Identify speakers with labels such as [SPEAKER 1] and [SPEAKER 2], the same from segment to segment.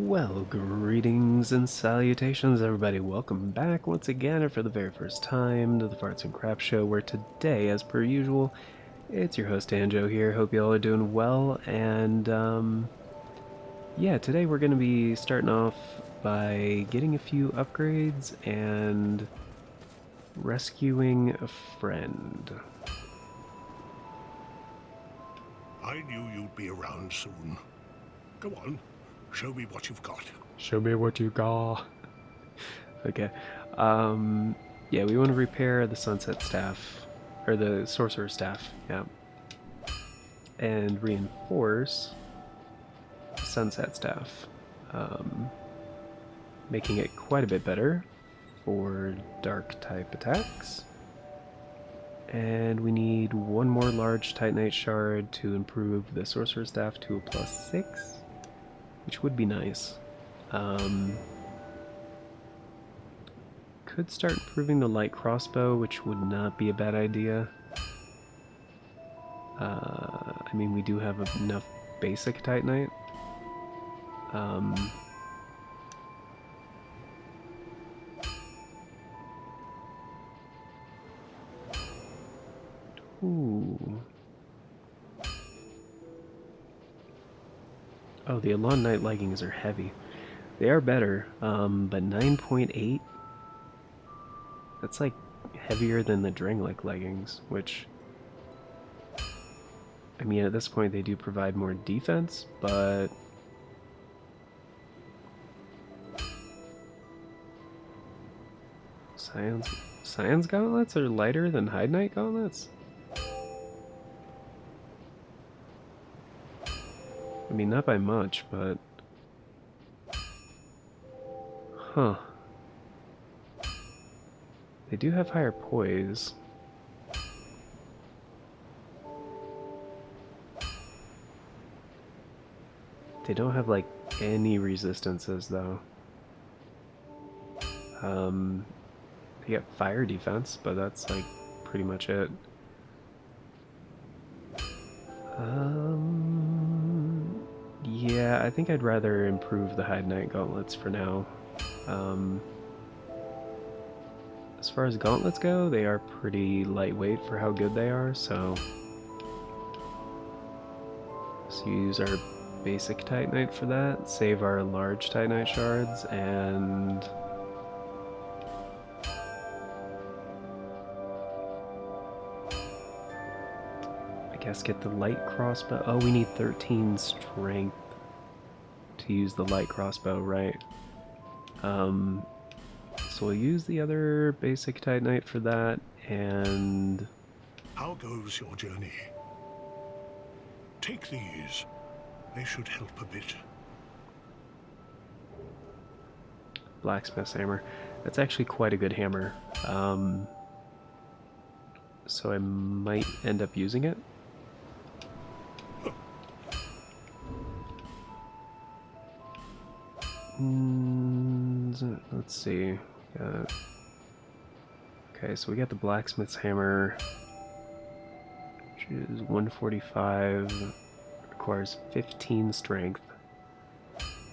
[SPEAKER 1] Well, greetings and salutations, everybody. Welcome back once again, and for the very first time, to the Farts and Crap Show, where today, as per usual, it's your host Anjo here. Hope you all are doing well, and yeah, today we're going to be starting off by getting a few upgrades and rescuing a friend.
[SPEAKER 2] I knew you'd be around soon. Go on, show me what you've got.
[SPEAKER 1] Show me what you got. Okay. Yeah, we want to repair the Sunset Staff, or the Sorcerer Staff, yeah. And reinforce the Sunset Staff, making it quite a bit better for dark type attacks. And we need one more large Titanite shard to improve the Sorcerer Staff to a +6, which would be nice. Could start improving the light crossbow, which would not be a bad idea. I mean, we do have enough basic Titanite. Ooh. Oh, the Elon Knight leggings are heavy. They are better, but 9.8? That's like heavier than the Drangleic leggings, which... I mean, at this point they do provide more defense, but... Science gauntlets are lighter than Hide Knight gauntlets? I mean, not by much, but... Huh. They do have higher poise. They don't have, like, any resistances, though. They get fire defense, but that's, like, pretty much it. Yeah, I think I'd rather improve the Hide Knight gauntlets for now. As far as gauntlets go, they are pretty lightweight for how good they are, so use our basic Titanite for that, save our large Titanite shards, and I guess get the light crossbow. Oh, we need 13 strength to use the light crossbow, right? So we'll use the other basic Titanite for that, and...
[SPEAKER 2] How goes your journey? Take these. They should help a bit.
[SPEAKER 1] Blacksmith Hammer. That's actually quite a good hammer. So I might end up using it. Let's see. Okay, so we got the Blacksmith's Hammer, which is 145, requires 15 strength.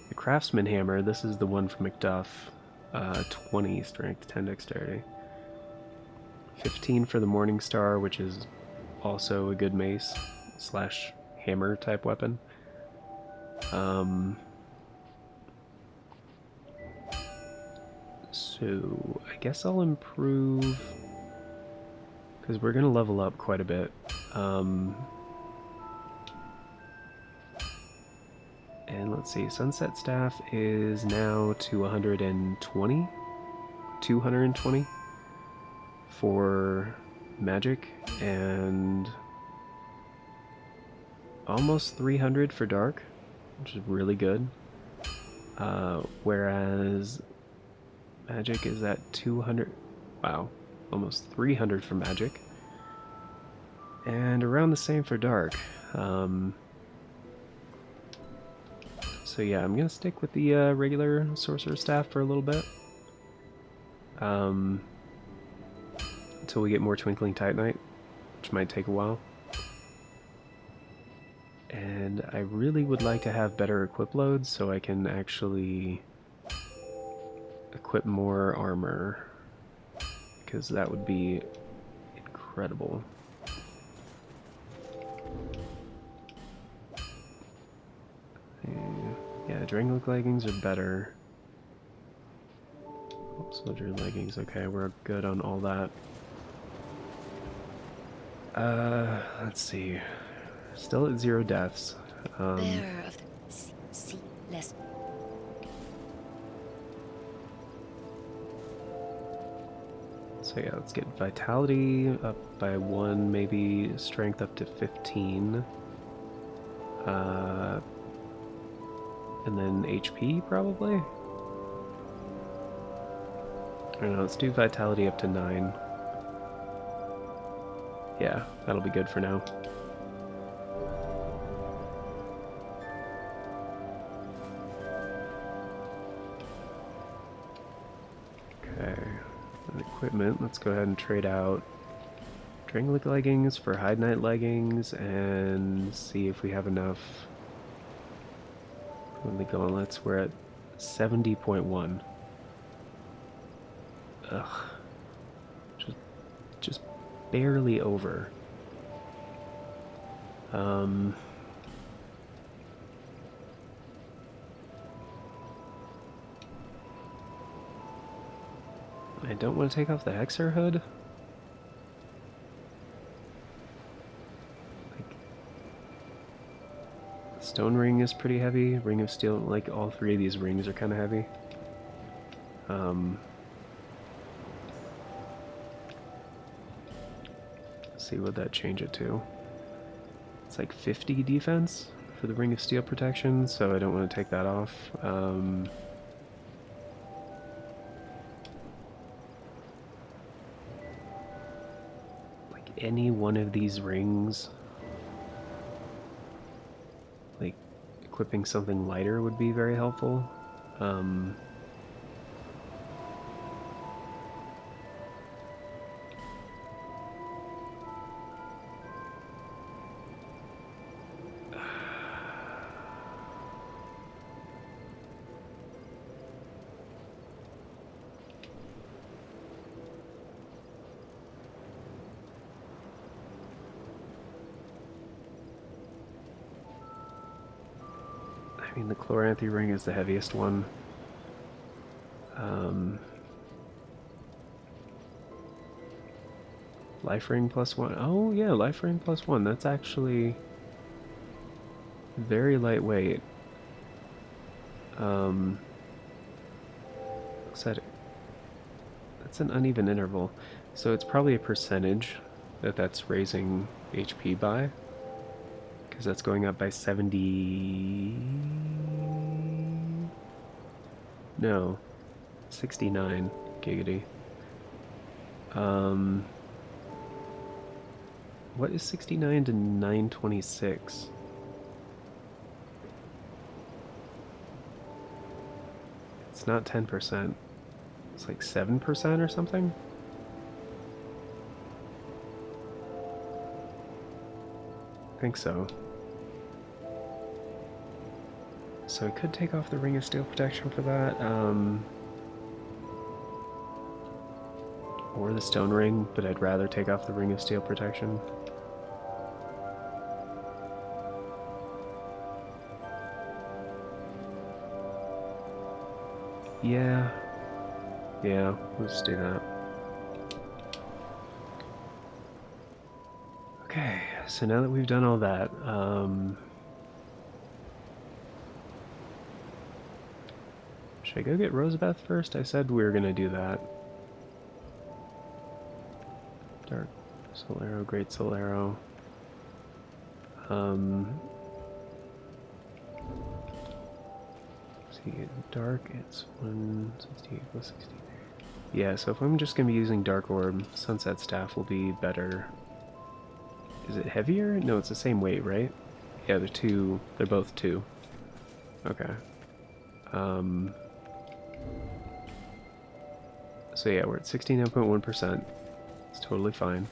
[SPEAKER 1] The Craftsman Hammer, this is the one from Macduff, 20 strength, 10 dexterity. 15 for the Morning Star, which is also a good mace slash hammer type weapon. So I guess I'll improve, because we're gonna level up quite a bit. And let's see, Sunset Staff is now to 220 for magic, and almost 300 for dark, which is really good. Whereas magic is at 200, wow, almost 300 for magic, and around the same for dark. So yeah, I'm gonna stick with the regular Sorcerer Staff for a little bit, until we get more Twinkling Titanite, which might take a while. And I really would like to have better equip loads so I can actually equip more armor, because that would be incredible. Yeah, Drangleic leggings are better. Soldier leggings, okay, we're good on all that. Let's see. Still at 0 deaths.
[SPEAKER 3] Bearer of the sea less.
[SPEAKER 1] So yeah, let's get vitality up by 1, maybe strength up to 15. And then HP probably? I don't know, let's do vitality up to 9. Yeah, that'll be good for now. Okay, and equipment, let's go ahead and trade out Drangleic leggings for Hide Knight leggings and see if we have enough. When the gauntlets, we're at 70.1. Ugh. Just barely over. I don't want to take off the Hexer hood. Stone ring is pretty heavy. Ring of steel, like all 3 of these rings are kind of heavy. Let's see what that change it to. It's like 50 defense for the ring of steel protection, so I don't want to take that off. Like any one of these rings, like equipping something lighter would be very helpful. I mean, the Chloranthy ring is the heaviest one. Life ring +1. Oh yeah, life ring +1. That's actually very lightweight. Looks at it. That's an uneven interval, so it's probably a percentage that's raising HP by, because that's going up by 70. No, 69 giggity. What is 69 to 926? It's not 10%. It's like 7% or something? I think so. So I could take off the Ring of Steel protection for that. Or the Stone Ring, but I'd rather take off the Ring of Steel protection. Yeah. Yeah, let's do that. Okay, so now that we've done all that, should I go get Rosabeth first? I said we were gonna do that. Dark Soul Arrow, Great Soul Arrow. See, dark, it's 168 plus 60. Yeah, so if I'm just gonna be using Dark Orb, Sunset Staff will be better. Is it heavier? No, it's the same weight, right? Yeah, they're both 2. Okay. So yeah, we're at 69.1%. It's totally fine.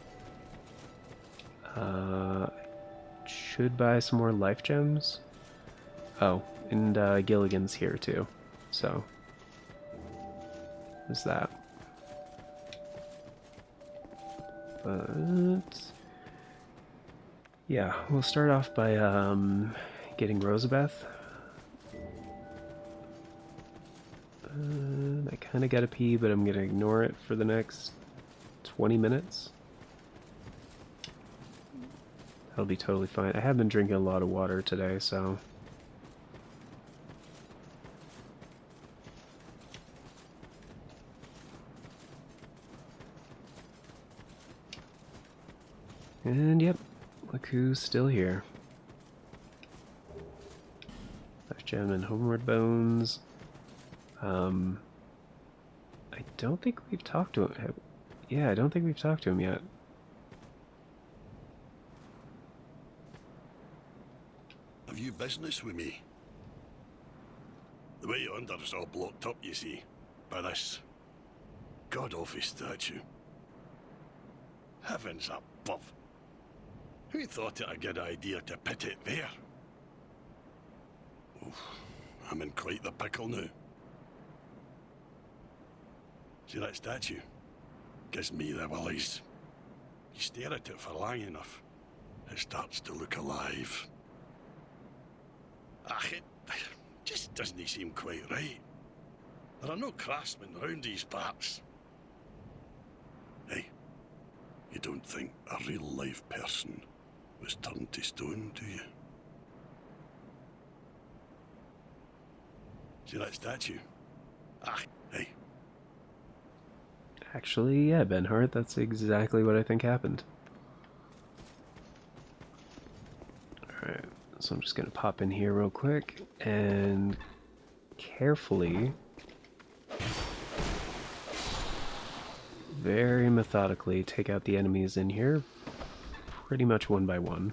[SPEAKER 1] should buy some more life gems. Oh, and Gilligan's here too. So, there's that. But yeah, we'll start off by getting Rosabeth. I kind of gotta pee, but I'm gonna ignore it for the next 20 minutes. That'll be totally fine. I have been drinking a lot of water today, so... And yep, look who's still here. Life Gem and Homeward Bones. I don't think we've talked to him. Yeah, I don't think we've talked to him yet.
[SPEAKER 2] Have you business with me? The way yonder is all blocked up, you see, by this god-awful statue. Heavens above! Who thought it a good idea to put it there? Oof, I'm in quite the pickle now. See that statue? Gives me the willies. You stare at it for long enough, it starts to look alive. It just doesn't seem quite right. There are no craftsmen round these parts. Hey, you don't think a real-life person was turned to stone, do you? See that statue? Hey.
[SPEAKER 1] Actually, yeah, Benhart, that's exactly what I think happened. Alright, so I'm just gonna pop in here real quick and carefully, very methodically take out the enemies in here, pretty much one by one.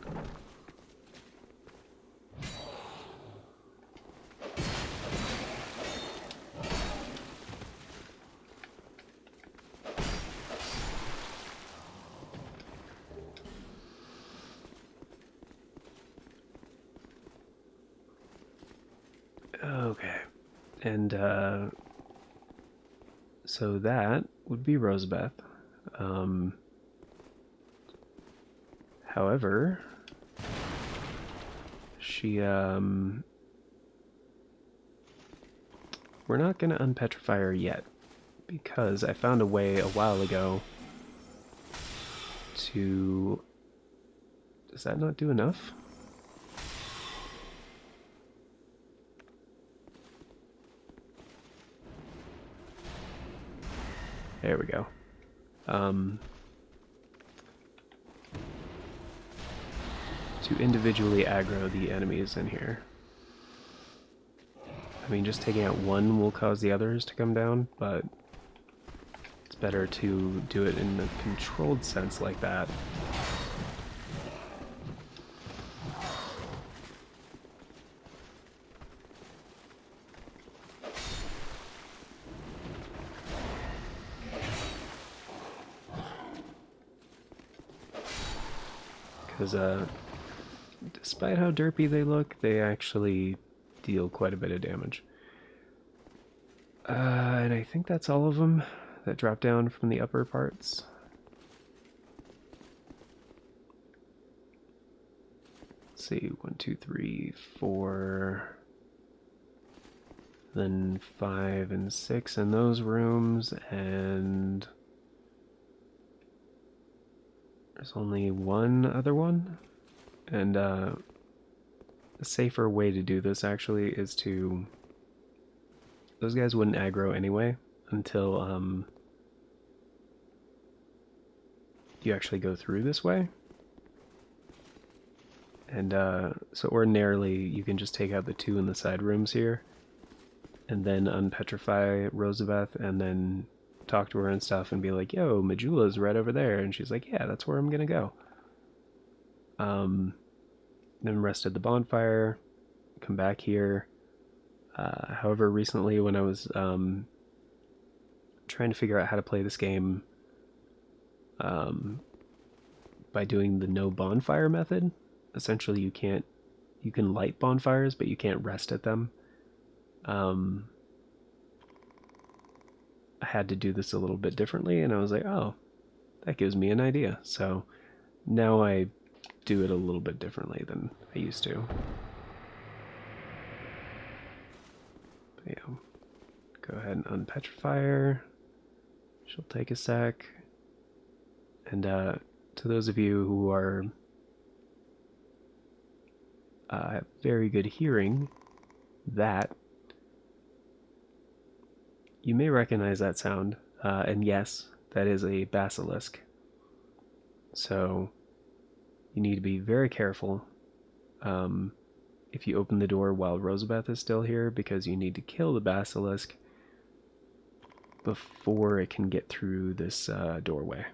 [SPEAKER 1] Okay, and so that would be Rosabeth. However, she, we're not going to unpetrify her yet, because I found a way a while ago to... Does that not do enough? There we go. To individually aggro the enemies in here. I mean, just taking out one will cause the others to come down, but it's better to do it in a controlled sense like that. Because, despite how derpy they look, they actually deal quite a bit of damage. And I think that's all of them that drop down from the upper parts. Let's see, 1, 2, 3, 4, then 5 and 6 in those rooms, and there's only one other one. And a safer way to do this actually is to... Those guys wouldn't aggro anyway until you actually go through this way. And so ordinarily you can just take out the two in the side rooms here and then unpetrify Rosabeth and then talk to her and stuff and be like, yo, Majula's right over there. And she's like, yeah, that's where I'm gonna go. Then rest at the bonfire, come back here. However, recently when I was trying to figure out how to play this game by doing the no bonfire method, essentially you can light bonfires, but you can't rest at them. I had to do this a little bit differently, and I was like, oh, that gives me an idea. So now I do it a little bit differently than I used to. But yeah, go ahead and unpetrify her. She'll take a sec. And to those of you who are have very good hearing, that you may recognize that sound. And yes, that is a basilisk. So you need to be very careful if you open the door while Rosabeth is still here, because you need to kill the basilisk before it can get through this doorway.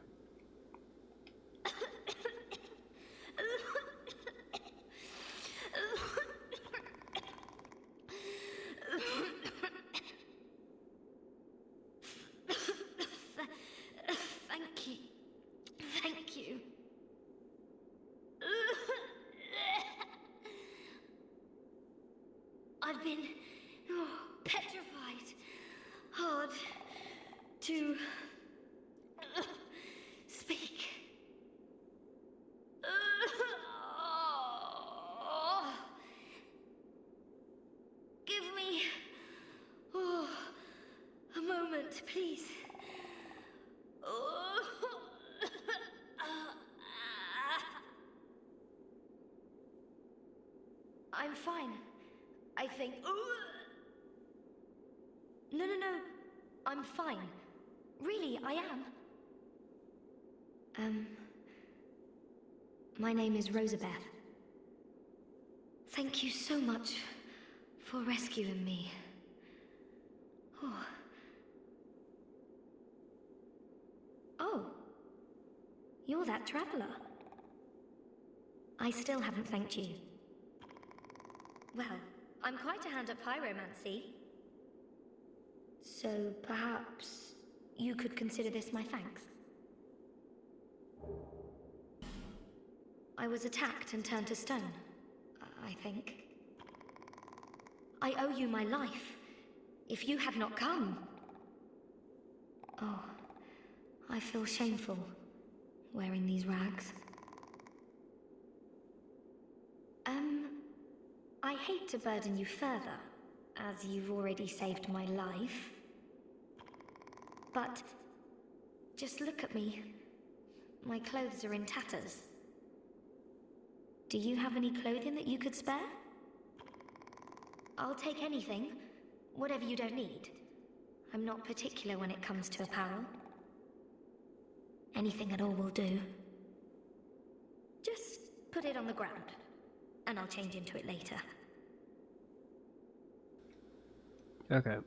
[SPEAKER 3] Thank you. Thank you. I've been petrified. Hard to speak. Give me a moment, please. I'm fine, I think. No. I'm fine. Really, I am. My name is Rosabeth. Thank you so much for rescuing me. Oh. You're that traveler. I still haven't thanked you. Well, I'm quite a hand at pyromancy. So perhaps you could consider this my thanks. I was attacked and turned to stone, I think. I owe you my life. If you had not come... Oh, I feel shameful wearing these rags. I hate to burden you further, as you've already saved my life. But just look at me. My clothes are in tatters. Do you have any clothing that you could spare? I'll take anything, whatever you don't need. I'm not particular when it comes to apparel. Anything at all will do. Just put it on the ground, and I'll change into it later.
[SPEAKER 1] Okay.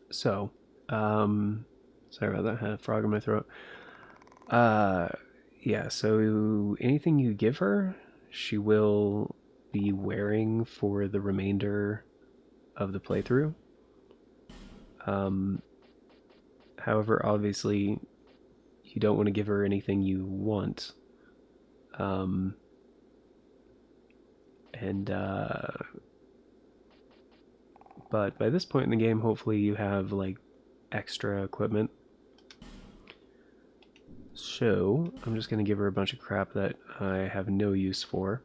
[SPEAKER 1] So, sorry about that. I had a frog in my throat. Yeah, so anything you give her, she will be wearing for the remainder of the playthrough. However, obviously, you don't want to give her anything you want. But by this point in the game, hopefully you have, like, extra equipment. So, I'm just going to give her a bunch of crap that I have no use for.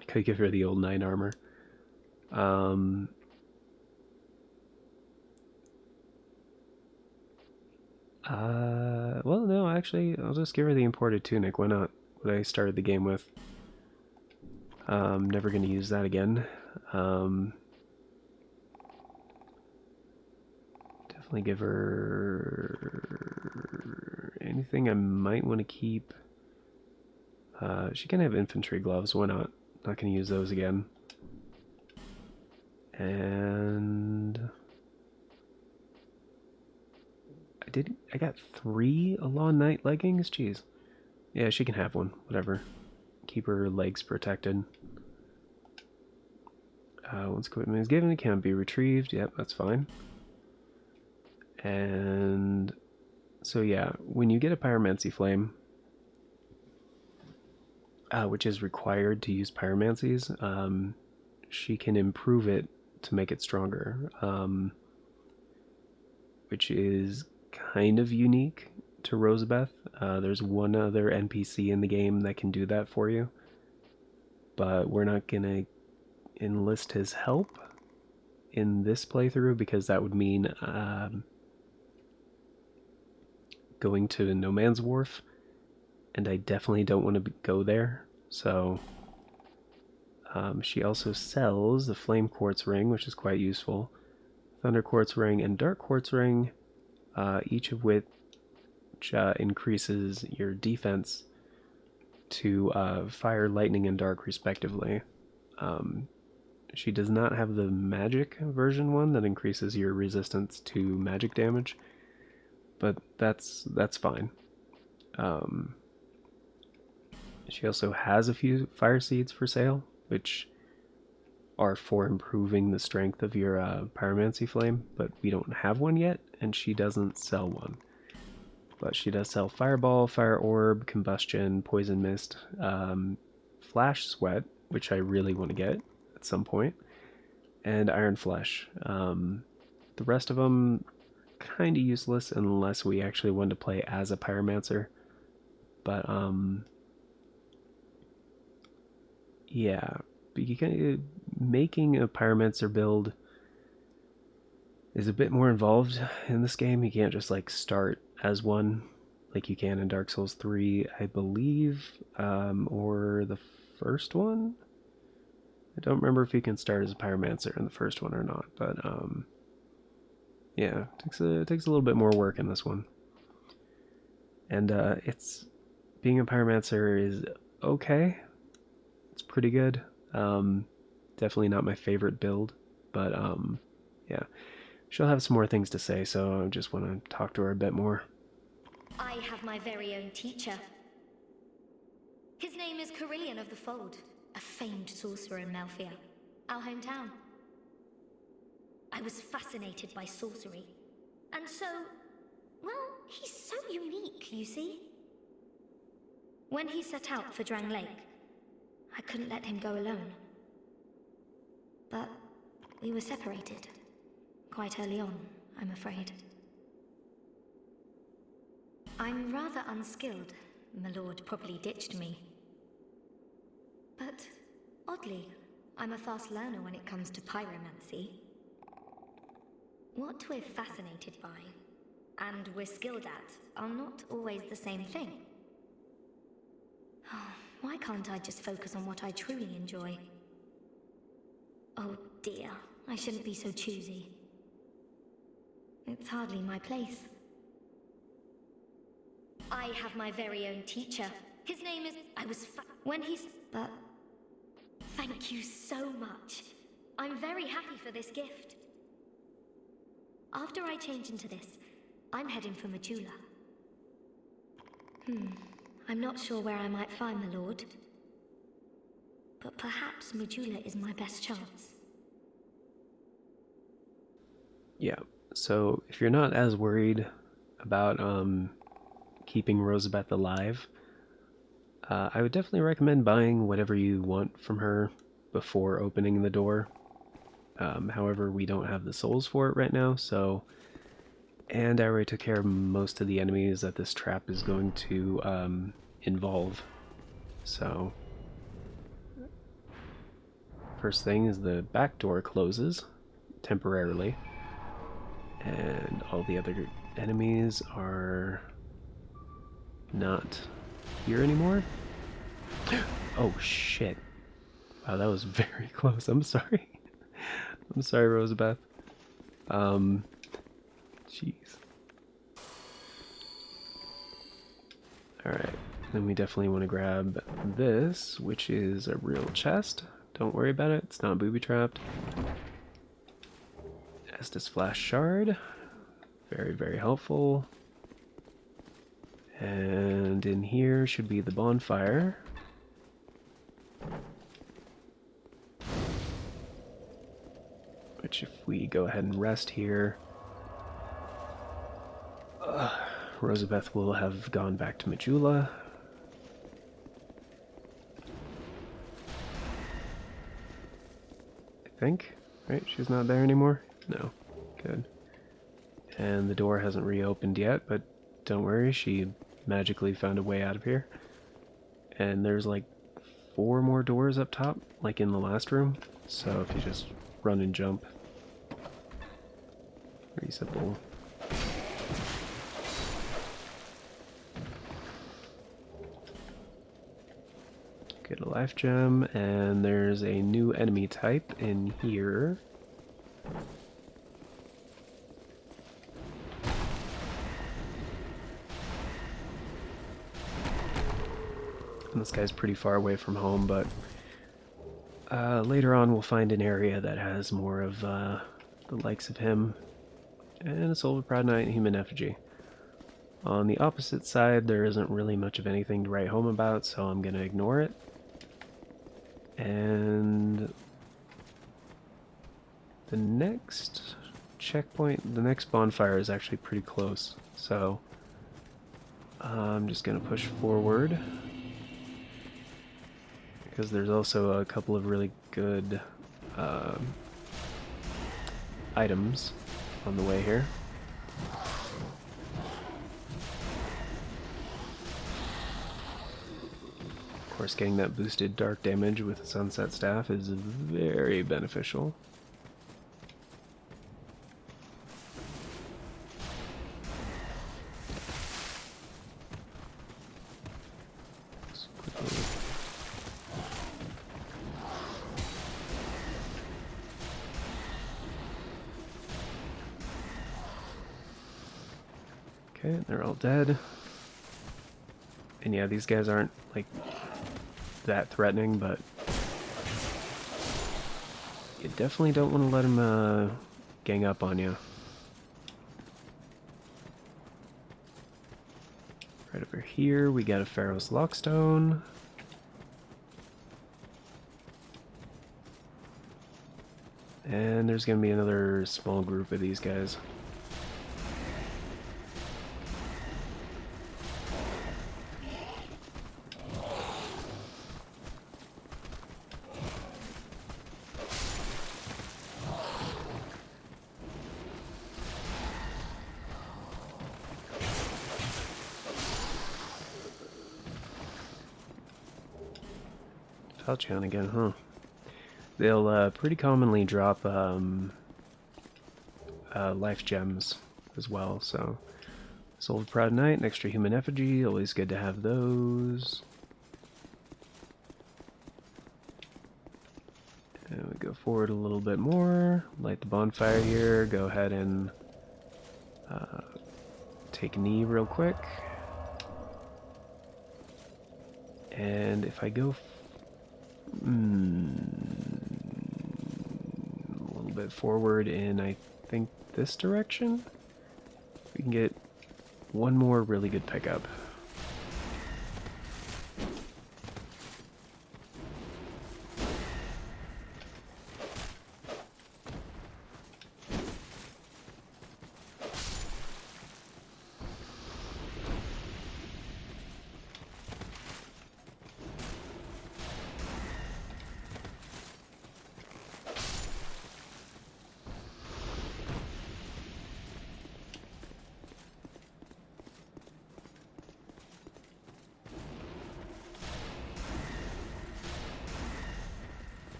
[SPEAKER 1] I could give her the old 9 armor. Well, no, actually, I'll just give her the imported tunic. Why not? What I started the game with. Never going to use that again. Definitely give her anything I might want to keep. She can have infantry gloves. Why not? Not going to use those again. And I got 3 Alon Knight leggings? Jeez. Yeah, she can have one. Whatever. Keep her legs protected. Once equipment is given, it can't be retrieved. Yep, that's fine. And so yeah, when you get a Pyromancy Flame, which is required to use pyromancies, she can improve it to make it stronger, which is kind of unique to Rosabeth. There's one other NPC in the game that can do that for you, but we're not going to enlist his help in this playthrough because that would mean going to No Man's Wharf, and I definitely don't want to go there. So she also sells the Flame Quartz Ring, which is quite useful, Thunder Quartz Ring, and Dark Quartz Ring, each of which increases your defense to fire, lightning, and dark, respectively. She does not have the magic version one that increases your resistance to magic damage, but that's fine. She also has a few fire seeds for sale, which are for improving the strength of your pyromancy flame, but we don't have one yet, and she doesn't sell one. But she does sell fireball, fire orb, combustion, poison mist, flash sweat, which I really want to get at some point, and iron flesh. The rest of them kind of useless unless we actually want to play as a pyromancer. But yeah, making a pyromancer build is a bit more involved in this game. You can't just like start as one like you can in Dark Souls 3, I believe, or the first one. I don't remember if you can start as a pyromancer in the first one or not, but yeah, it takes a little bit more work in this one. And it's being a pyromancer is okay. It's pretty good. Definitely not my favorite build, but yeah, she'll have some more things to say, so I just want to talk to her a bit more.
[SPEAKER 3] I have my very own teacher. His name is Carillion of the Fold, a famed sorcerer in Melfia, our hometown. I was fascinated by sorcery, and so, well, he's so unique, you see. When he set out for Drang Lake, I couldn't let him go alone. But we were separated, quite early on, I'm afraid. I'm rather unskilled. My lord probably ditched me. But, oddly, I'm a fast learner when it comes to pyromancy. What we're fascinated by, and we're skilled at, are not always the same thing. Why can't I just focus on what I truly enjoy? Oh dear, I shouldn't be so choosy. It's hardly my place. I have my very own teacher. His name is... But... Thank you so much. I'm very happy for this gift. After I change into this, I'm heading for Majula. I'm not sure where I might find the Lord. But perhaps Majula is my best chance.
[SPEAKER 1] Yeah, so if you're not as worried about keeping Rosabeth alive, I would definitely recommend buying whatever you want from her before opening the door. However, we don't have the souls for it right now, so... And I already took care of most of the enemies that this trap is going to involve. So... First thing is the back door closes temporarily. And all the other enemies are not here anymore. Oh shit. Wow, that was very close. I'm sorry. I'm sorry, Rosabeth. Jeez. Alright, then we definitely want to grab this, which is a real chest. Don't worry about it, it's not booby-trapped. Estus Flash Shard. Very, very helpful. And in here should be the bonfire. Which if we go ahead and rest here, Rosabeth will have gone back to Majula. I think, right? She's not there anymore? No. Good. And the door hasn't reopened yet, but don't worry, she magically found a way out of here. And there's like 4 more doors up top, like in the last room. So if you just run and jump, pretty simple. Get a life gem, and there's a new enemy type in here. And this guy's pretty far away from home, but later on we'll find an area that has more of the likes of him, and a Silver Proud Knight and Human Effigy. On the opposite side, there isn't really much of anything to write home about, so I'm going to ignore it. And the next checkpoint, the next bonfire is actually pretty close, so I'm just going to push forward, because there's also a couple of really good items on the way here. Of course, getting that boosted dark damage with the Sunset Staff is very beneficial. Okay, they're all dead. And yeah, these guys aren't, like, that threatening, but you definitely don't want to let them gang up on you. Right over here, we got a Pharaoh's Lockstone. And there's going to be another small group of these guys. Falchion again, huh? They'll pretty commonly drop life gems as well, so Soul of Proud Knight, an extra Human Effigy, always good to have those. And we go forward a little bit more, light the bonfire here, go ahead and take a knee real quick. And if I go a little bit forward in, I think, this direction, we can get one more really good pickup.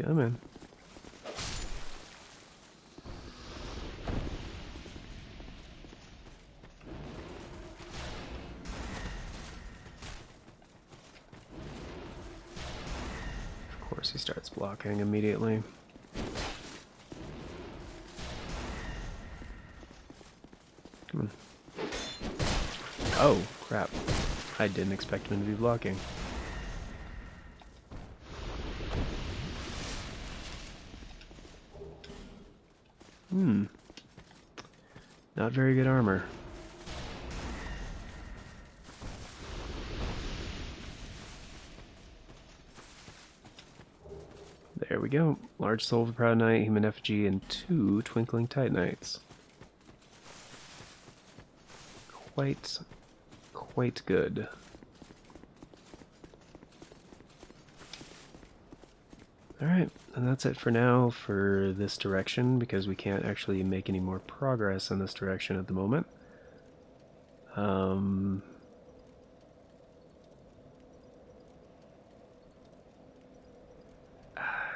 [SPEAKER 1] Come in. Of course, he starts blocking immediately. Come on. Oh, crap. I didn't expect him to be blocking. Not very good armor. There we go. Large soul of a proud knight, human effigy, and 2 twinkling titanites. Quite good. Alright, and that's it for now for this direction, because we can't actually make any more progress in this direction at the moment.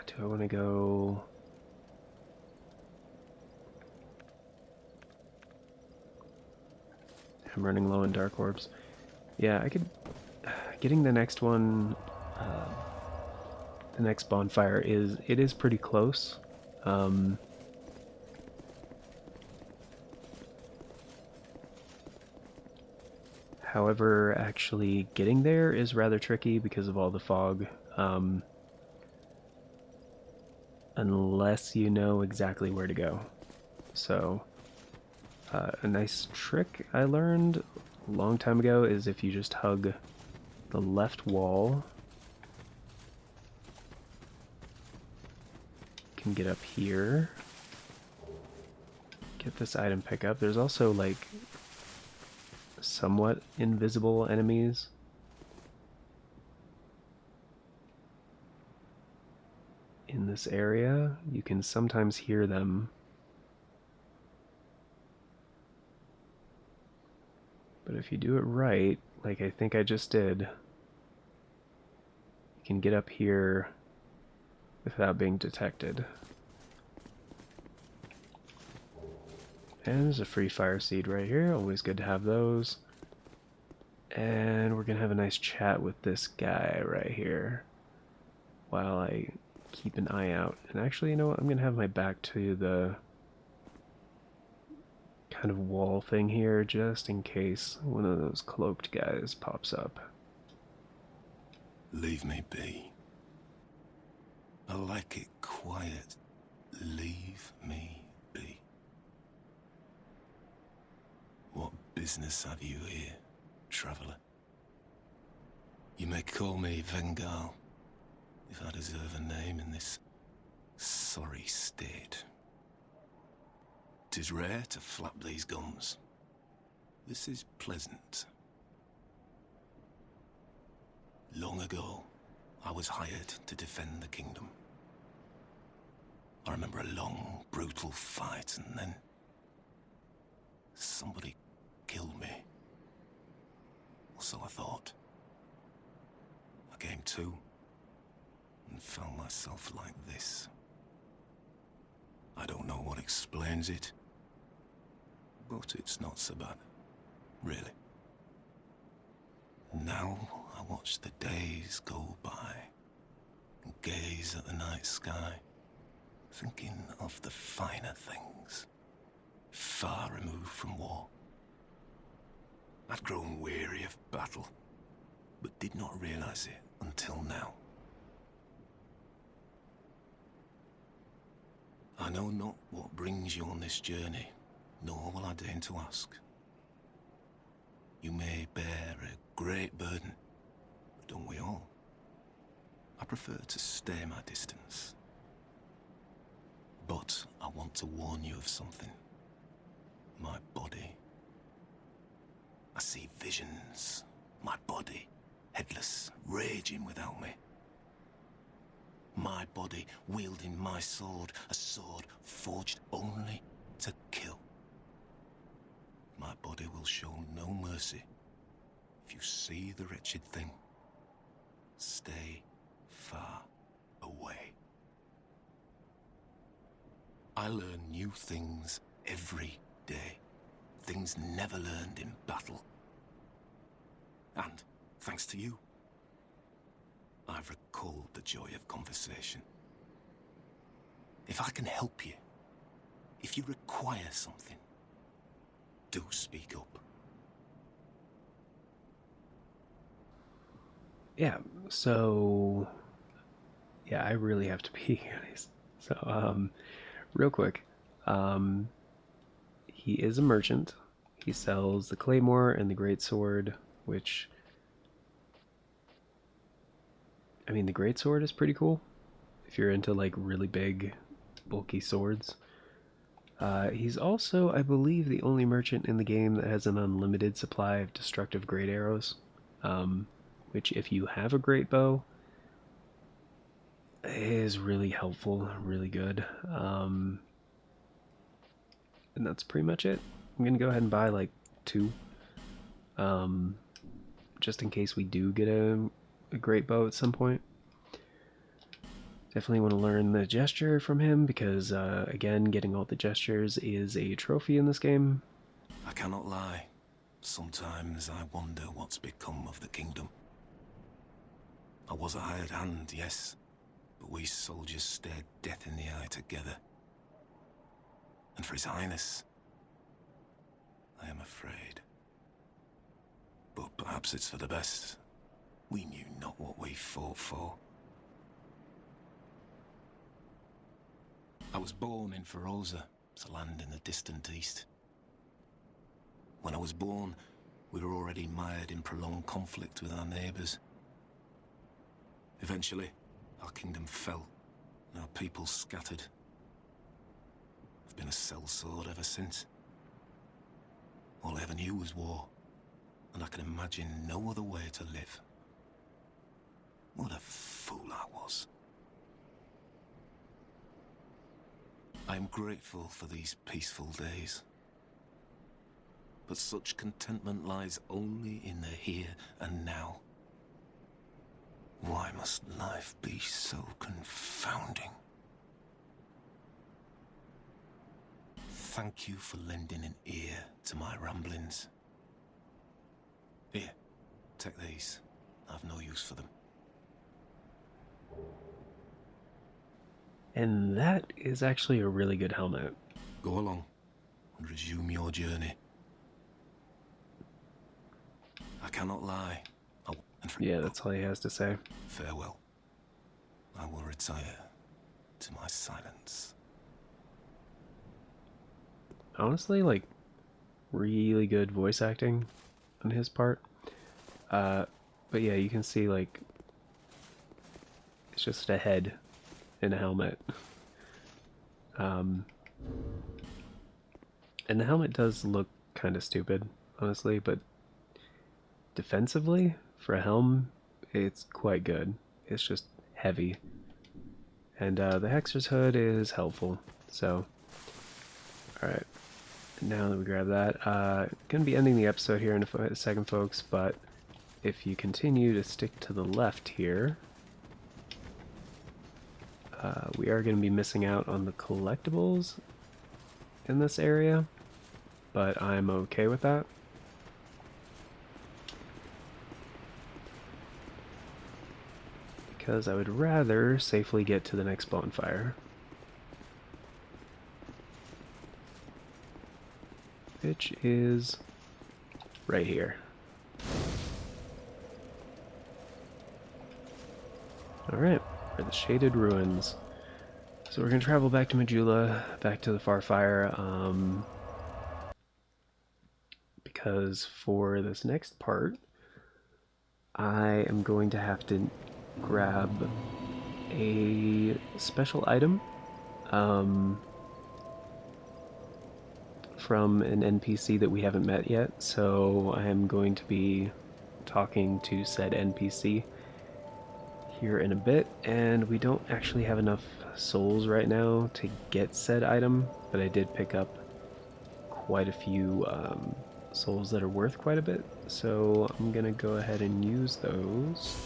[SPEAKER 1] Do I want to go... I'm running low on dark orbs. Yeah, I could... Getting the next one... the next bonfire is pretty close. However, actually getting there is rather tricky because of all the fog. Unless you know exactly where to go. So, a nice trick I learned a long time ago is if you just hug the left wall, you can get up here, get this item pickup. There's also like somewhat invisible enemies. In this area, you can sometimes hear them. But if you do it right, like I think I just did, you can get up here without being detected. And there's a free fire seed right here, always good to have those. And we're gonna have a nice chat with this guy right here while I keep an eye out. And actually, you know what, I'm gonna have my back to the kind of wall thing here just in case one of those cloaked guys pops up.
[SPEAKER 4] Leave me be. I like it quiet. Leave me be. What business have you here, traveller? You may call me Vengal, if I deserve a name in this sorry state. 'Tis rare to flap these gums. This is pleasant. Long ago, I was hired to defend the kingdom. I remember a long, brutal fight, and then somebody killed me. Or so I thought. I came to and found myself like this. I don't know what explains it, but it's not so bad, really. Now I watch the days go by and gaze at the night sky, thinking of the finer things, far removed from war. I'd grown weary of battle, but did not realize it until now. I know not what brings you on this journey, nor will I deign to ask. You may bear a great burden, but don't we all? I prefer to stay my distance. But I want to warn you of something. My body. I see visions. My body, headless, raging without me. My body wielding my sword, a sword forged only to kill. My body will show no mercy. If you see the wretched thing, stay far away. I learn new things every day. Things never learned in battle. And, thanks to you, I've recalled the joy of conversation. If I can help you, if you require something, do speak up.
[SPEAKER 1] Yeah, so... Yeah, I really have to pee, guys. So, real quick. He is a merchant. He sells the claymore and the greatsword, which... I mean, the greatsword is pretty cool. if you're into like really big, bulky swords. He's also, I believe, the only merchant in the game that has an unlimited supply of destructive great arrows, which if you have a great bow, is really helpful, really good. And that's pretty much it. I'm gonna go ahead and buy like 2, just in case we do get a great bow at some point. Definitely want to learn the gesture from him because, again, getting all the gestures is a trophy in this game.
[SPEAKER 4] I cannot lie. Sometimes I wonder what's become of the kingdom. I was a hired hand, yes, but we soldiers stared death in the eye together. And for His Highness, I am afraid. But perhaps it's for the best. We knew not what we fought for. I was born in Pharaoh, a land in the distant east. When I was born, we were already mired in prolonged conflict with our neighbors. Eventually, our kingdom fell, and our people scattered. I've been a sellsword ever since. All I ever knew was war, and I can imagine no other way to live. What a fool I was. I am grateful for these peaceful days. But such contentment lies only in the here and now. Why must life be so confounding? Thank you for lending an ear to my ramblings. Here, take these. I've no use for them.
[SPEAKER 1] And that is actually a really good helmet.
[SPEAKER 4] Go along and resume your journey. I cannot lie.
[SPEAKER 1] Yeah, that's all he has to say.
[SPEAKER 4] Farewell. I will retire to my silence.
[SPEAKER 1] Honestly, like, really good voice acting on his part. But yeah, you can see, like, it's just a head in a helmet. And the helmet does look kind of stupid, honestly, but defensively, for a helm, it's quite good. It's just heavy. And the Hexer's Hood is helpful, so... Alright, now that we grab that, gonna be ending the episode here in a second, folks, but if you continue to stick to the left here, we are going to be missing out on the collectibles in this area, but I'm okay with that. Because I would rather safely get to the next bonfire. Which is right here. Alright, we're the Shaded Ruins. So we're going to travel back to Majula, back to the Farfire, because for this next part, I am going to have to grab a special item from an NPC that we haven't met yet, so I am going to be talking to said NPC here in a bit, and we don't actually have enough souls right now to get said item, but I did pick up quite a few souls that are worth quite a bit, so I'm gonna go ahead and use those.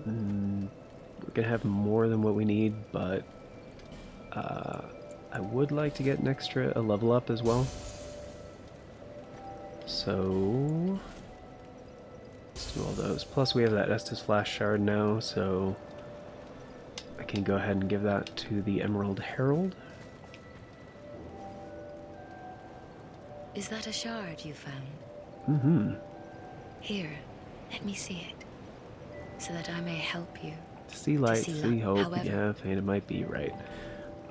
[SPEAKER 1] We're gonna have more than what we need, but I would like to get a level up as well. So let's do all those. Plus we have that Estus Flash Shard now, so I can go ahead and give that to the Emerald Herald.
[SPEAKER 5] Is that a shard you found?
[SPEAKER 1] Mm-hmm.
[SPEAKER 5] Here, let me see it, so that I may help you.
[SPEAKER 1] See light, see hope.
[SPEAKER 5] However,
[SPEAKER 1] yeah, and it might be right.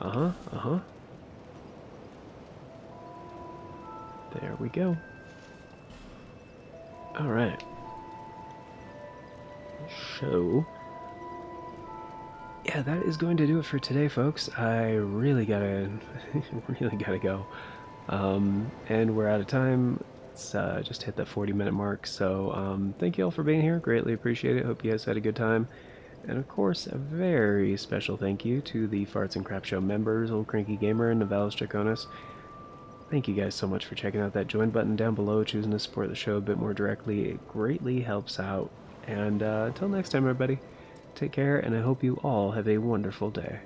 [SPEAKER 1] Uh-huh. There we go. Alright. show. Yeah, that is going to do it for today, folks. I really gotta, really gotta go. And we're out of time. It's just hit that 40-minute mark. So thank you all for being here. Greatly appreciate it. Hope you guys had a good time. And of course, a very special thank you to the Farts and Crap Show members, Old Cranky Gamer and Novalis Draconis. Thank you guys so much for checking out that join button down below, choosing to support the show a bit more directly. It greatly helps out. And until next time, everybody, take care, and I hope you all have a wonderful day.